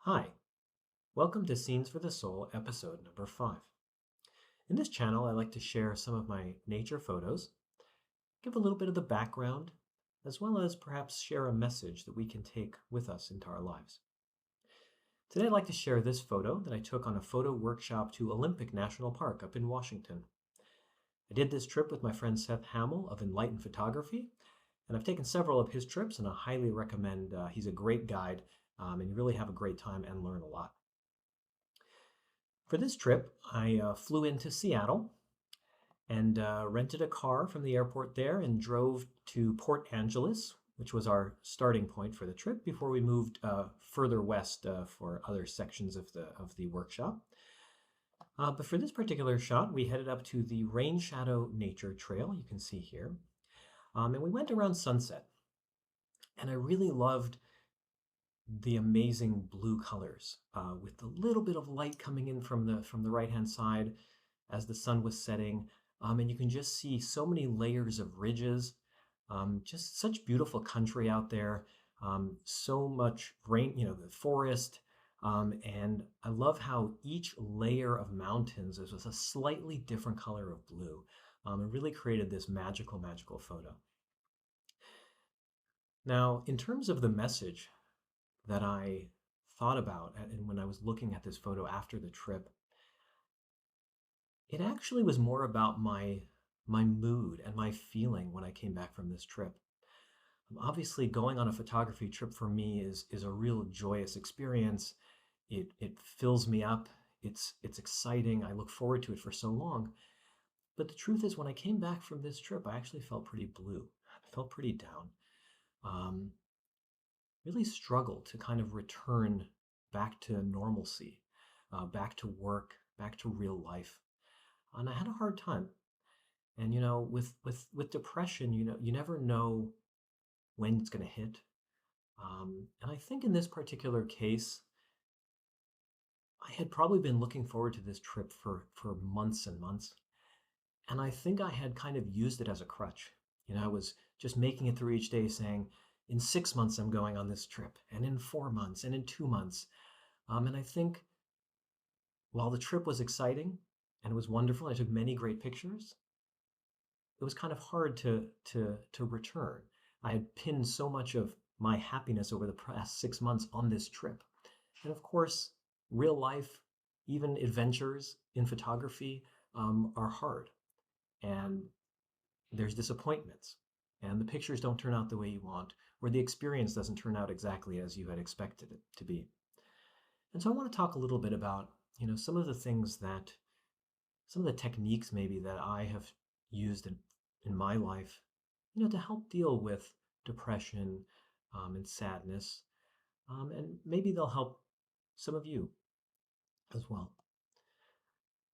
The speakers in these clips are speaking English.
Hi, welcome to Scenes for the Soul, episode number 5. In this channel, I like to share some of my nature photos, give a little bit of the background, as well as perhaps share a message that we can take with us into our lives. Today, I'd like to share this photo that I took on a photo workshop to Olympic National Park up in Washington. I did this trip with my friend Seth Hamill of Enlightened Photography, and I've taken several of his trips, and I highly recommend. He's a great guide, and you really have a great time and learn a lot. For this trip, I flew into Seattle and rented a car from the airport there and drove to Port Angeles, which was our starting point for the trip before we moved further west for other sections of the workshop. But for this particular shot, we headed up to the Rain Shadow Nature Trail, you can see here. And we went around sunset. And I really loved the amazing blue colors with a little bit of light coming in from the right hand side as the sun was setting, and you can just see so many layers of ridges, just such beautiful country out there, so much rain, the forest, and I love how each layer of mountains is with a slightly different color of blue. It really created this magical photo. Now, in terms of the message that I thought about and when I was looking at this photo after the trip, it actually was more about my mood and my feeling when I came back from this trip. Obviously, going on a photography trip for me is a real joyous experience. It fills me up. It's exciting. I look forward to it for so long. But the truth is, when I came back from this trip, I actually felt pretty blue. I felt pretty down. Um, really struggled to kind of return back to normalcy, back to work, back to real life. And I had a hard time. And with depression, you never know when it's going to hit. And I think in this particular case, I had probably been looking forward to this trip for months and months. And I think I had kind of used it as a crutch. I was just making it through each day saying, in 6 months, I'm going on this trip, and in 4 months, and in 2 months. And I think while the trip was exciting and it was wonderful, I took many great pictures, it was kind of hard to return. I had pinned so much of my happiness over the past 6 months on this trip. And of course, real life, even adventures in photography, are hard. And there's disappointments. And the pictures don't turn out the way you want, or the experience doesn't turn out exactly as you had expected it to be. And so I want to talk a little bit about, some of the things some of the techniques maybe that I have used in my life, to help deal with depression and sadness. And maybe they'll help some of you as well.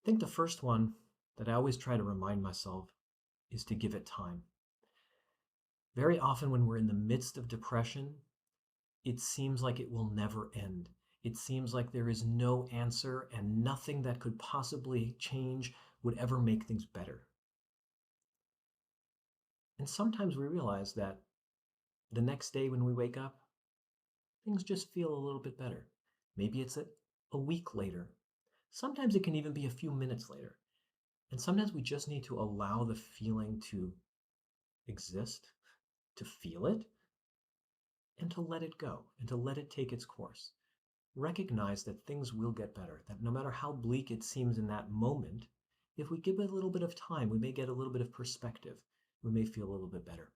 I think the first one that I always try to remind myself is to give it time. Very often, when we're in the midst of depression, it seems like it will never end. It seems like there is no answer and nothing that could possibly change would ever make things better. And sometimes we realize that the next day when we wake up, things just feel a little bit better. Maybe it's a week later. Sometimes it can even be a few minutes later. And sometimes we just need to allow the feeling to exist, to feel it, and to let it go, and to let it take its course. Recognize that things will get better, that no matter how bleak it seems in that moment, if we give it a little bit of time, we may get a little bit of perspective. We may feel a little bit better.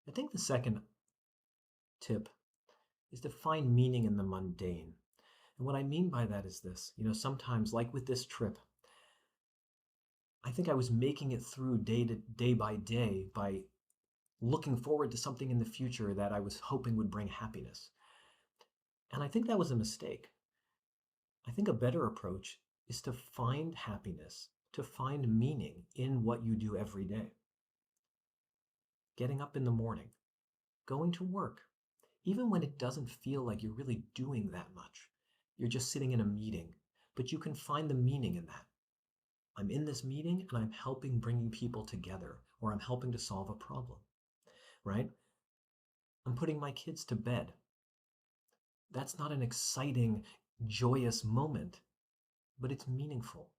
I think the second tip is to find meaning in the mundane. And what I mean by that is this, sometimes, like with this trip, I think I was making it through day by day by looking forward to something in the future that I was hoping would bring happiness. And I think that was a mistake. I think a better approach is to find happiness, to find meaning in what you do every day. Getting up in the morning, going to work, even when it doesn't feel like you're really doing that much. You're just sitting in a meeting, but you can find the meaning in that. I'm in this meeting and I'm helping bringing people together, or I'm helping to solve a problem, right? I'm putting my kids to bed. That's not an exciting, joyous moment, but it's meaningful.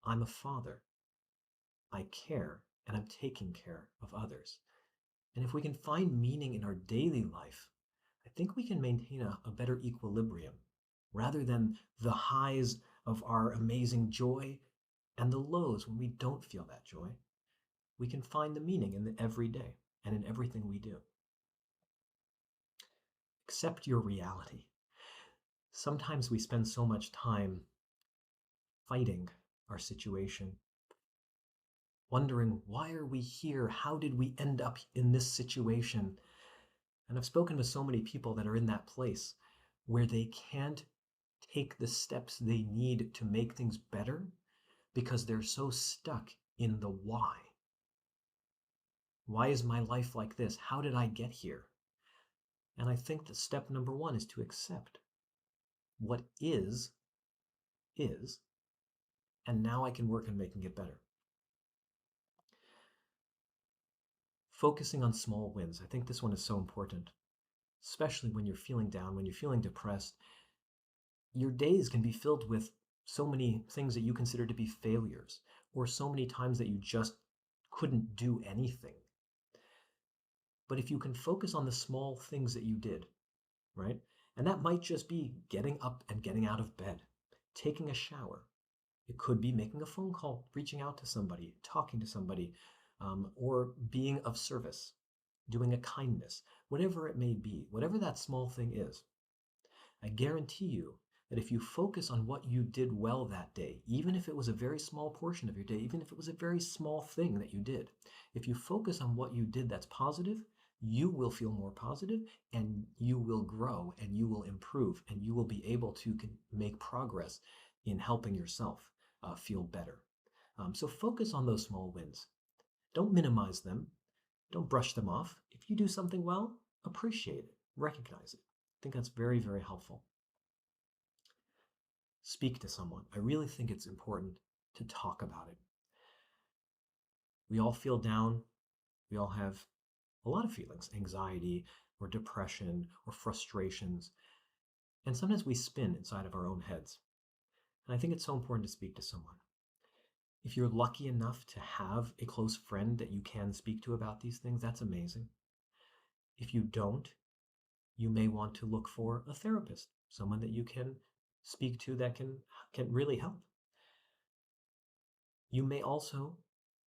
I'm a father. I care, and I'm taking care of others. And if we can find meaning in our daily life, I think we can maintain a better equilibrium rather than the highs of our amazing joy and the lows when we don't feel that joy. We can find the meaning in the everyday and in everything we do. Accept your reality. Sometimes we spend so much time fighting our situation, wondering why are we here? How did we end up in this situation? And I've spoken with so many people that are in that place where they can't take the steps they need to make things better because they're so stuck in the why. Why is my life like this? How did I get here? And I think that step number one is to accept what is, and now I can work on making it better. Focusing on small wins. I think this one is so important, especially when you're feeling down, when you're feeling depressed. Your days can be filled with so many things that you consider to be failures, or so many times that you just couldn't do anything. But if you can focus on the small things that you did, right? And that might just be getting up and getting out of bed, taking a shower. It could be making a phone call, reaching out to somebody, talking to somebody, or being of service, doing a kindness, whatever it may be, whatever that small thing is. I guarantee you that if you focus on what you did well that day, even if it was a very small portion of your day, even if it was a very small thing that you did, if you focus on what you did that's positive, you will feel more positive and you will grow and you will improve and you will be able to make progress in helping yourself feel better. So focus on those small wins. Don't minimize them. Don't brush them off. If you do something well, appreciate it, recognize it. I think that's very, very helpful. Speak to someone. I really think it's important to talk about it. We all feel down. We all have a lot of feelings, anxiety or depression or frustrations. And sometimes we spin inside of our own heads. And I think it's so important to speak to someone. If you're lucky enough to have a close friend that you can speak to about these things, that's amazing. If you don't, you may want to look for a therapist, someone that you can speak to that can really help. You may also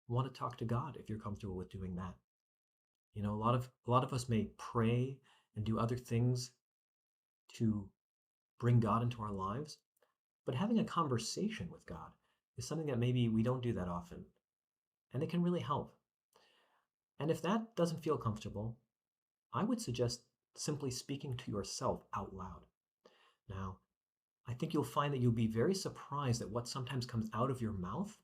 want to talk to God if you're comfortable with doing that. You know, a lot of us may pray and do other things to bring God into our lives, but having a conversation with God is something that maybe we don't do that often, and it can really help. And if that doesn't feel comfortable, I would suggest simply speaking to yourself out loud. Now, I think you'll find that you'll be very surprised at what sometimes comes out of your mouth,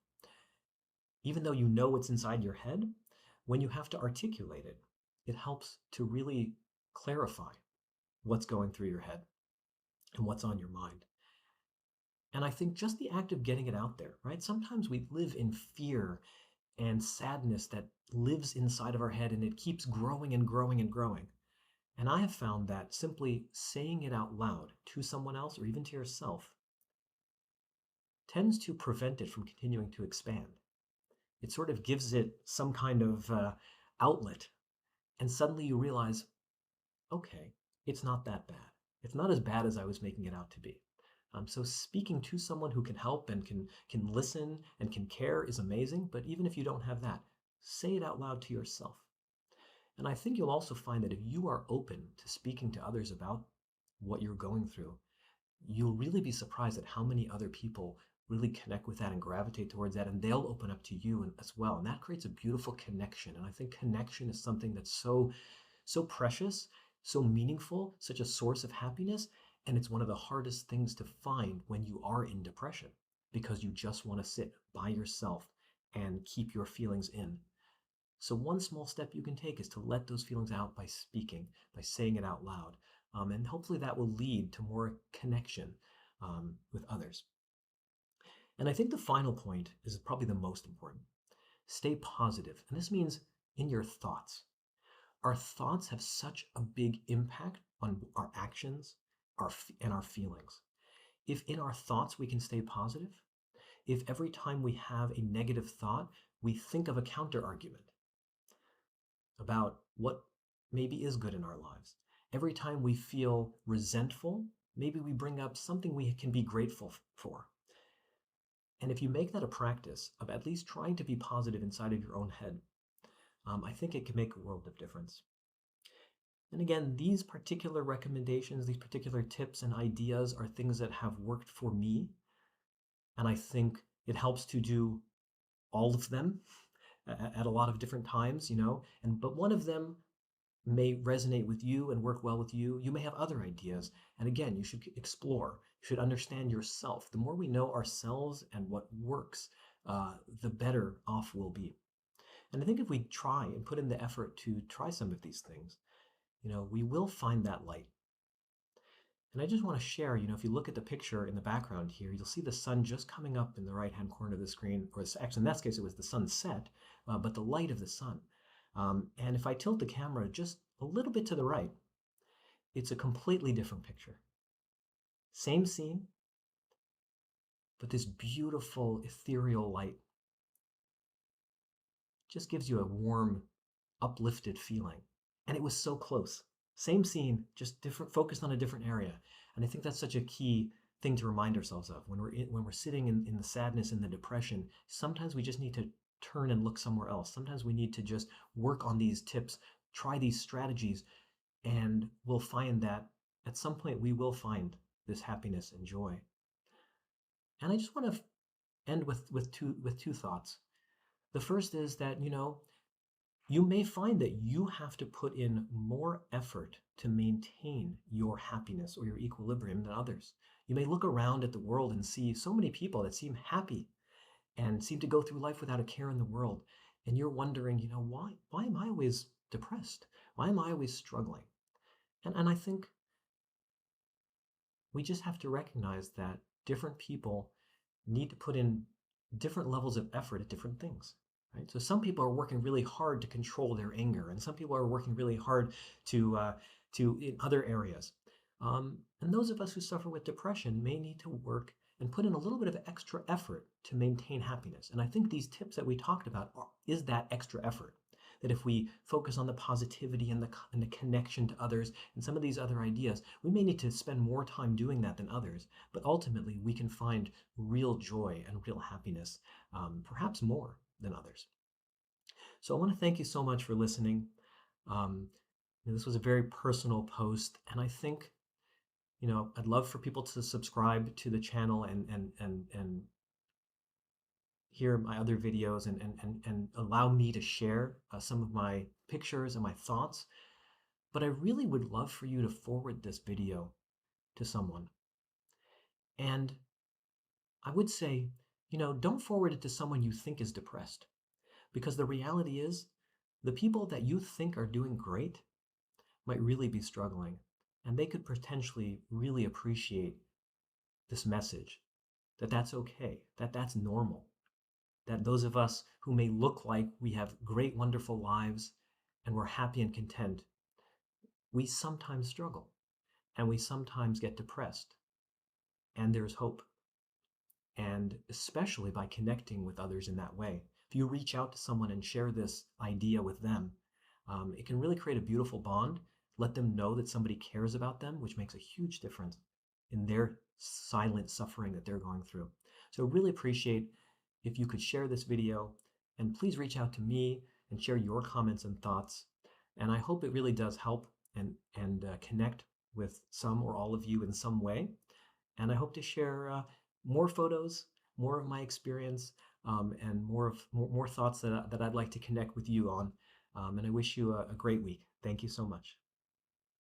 even though you know what's inside your head. When you have to articulate it, it helps to really clarify what's going through your head and what's on your mind. And I think just the act of getting it out there, right? Sometimes we live in fear and sadness that lives inside of our head and it keeps growing and growing and growing. And I have found that simply saying it out loud to someone else or even to yourself tends to prevent it from continuing to expand. It sort of gives it some kind of outlet. And suddenly you realize, okay, it's not that bad. It's not as bad as I was making it out to be. So speaking to someone who can help and can listen and can care is amazing. But even if you don't have that, say it out loud to yourself. And I think you'll also find that if you are open to speaking to others about what you're going through, you'll really be surprised at how many other people really connect with that and gravitate towards that, and they'll open up to you as well. And that creates a beautiful connection. And I think connection is something that's so precious, so meaningful, such a source of happiness. And it's one of the hardest things to find when you are in depression because you just want to sit by yourself and keep your feelings in. So, one small step you can take is to let those feelings out by speaking, by saying it out loud. And hopefully that will lead to more connection with others. And I think the final point is probably the most important. Stay positive. And this means in your thoughts. Our thoughts have such a big impact on our actions and our feelings. If in our thoughts we can stay positive, if every time we have a negative thought, we think of a counter argument about what maybe is good in our lives. Every time we feel resentful, maybe we bring up something we can be grateful for. And if you make that a practice of at least trying to be positive inside of your own head, I think it can make a world of difference. And again, these particular recommendations, these particular tips and ideas are things that have worked for me. And I think it helps to do all of them at a lot of different times, but one of them may resonate with you and work well with you. You may have other ideas. And again, you should explore, you should understand yourself. The more we know ourselves and what works, the better off we'll be. And I think if we try and put in the effort to try some of these things, we will find that light. And I just want to share, if you look at the picture in the background here, you'll see the sun just coming up in the right-hand corner of the screen, or actually in that case, it was the sunset, but the light of the sun. And if I tilt the camera just a little bit to the right, it's a completely different picture. Same scene, but this beautiful ethereal light just gives you a warm, uplifted feeling. And it was so close. Same scene, just different, focused on a different area. And I think that's such a key thing to remind ourselves of when we're sitting in the sadness and the depression. Sometimes we just need to turn and look somewhere else. Sometimes we need to just work on these tips, try these strategies, and we'll find that at some point we will find this happiness and joy. And I just want to end with two thoughts. The first is that, you may find that you have to put in more effort to maintain your happiness or your equilibrium than others. You may look around at the world and see so many people that seem happy and seem to go through life without a care in the world. And you're wondering, why am I always depressed? Why am I always struggling? And I think we just have to recognize that different people need to put in different levels of effort at different things. Right? So some people are working really hard to control their anger, and some people are working really hard to in other areas. And those of us who suffer with depression may need to work and put in a little bit of extra effort to maintain happiness. And I think these tips that we talked about is that extra effort. That if we focus on the positivity and the connection to others and some of these other ideas, we may need to spend more time doing that than others. But ultimately, we can find real joy and real happiness, perhaps more than others. So I want to thank you so much for listening. This was a very personal post, and I think, I'd love for people to subscribe to the channel and hear my other videos and allow me to share some of my pictures and my thoughts. But I really would love for you to forward this video to someone. And I would say, don't forward it to someone you think is depressed. Because the reality is, the people that you think are doing great might really be struggling. And they could potentially really appreciate this message, that that's okay, that that's normal. That those of us who may look like we have great, wonderful lives and we're happy and content, we sometimes struggle and we sometimes get depressed. And there's hope. And especially by connecting with others in that way. If you reach out to someone and share this idea with them, it can really create a beautiful bond. Let them know that somebody cares about them, which makes a huge difference in their silent suffering that they're going through. So really appreciate if you could share this video, and please reach out to me and share your comments and thoughts. And I hope it really does help and connect with some or all of you in some way. And I hope to share more photos, more of my experience, and more thoughts that I'd like to connect with you on. And I wish you a great week. Thank you so much.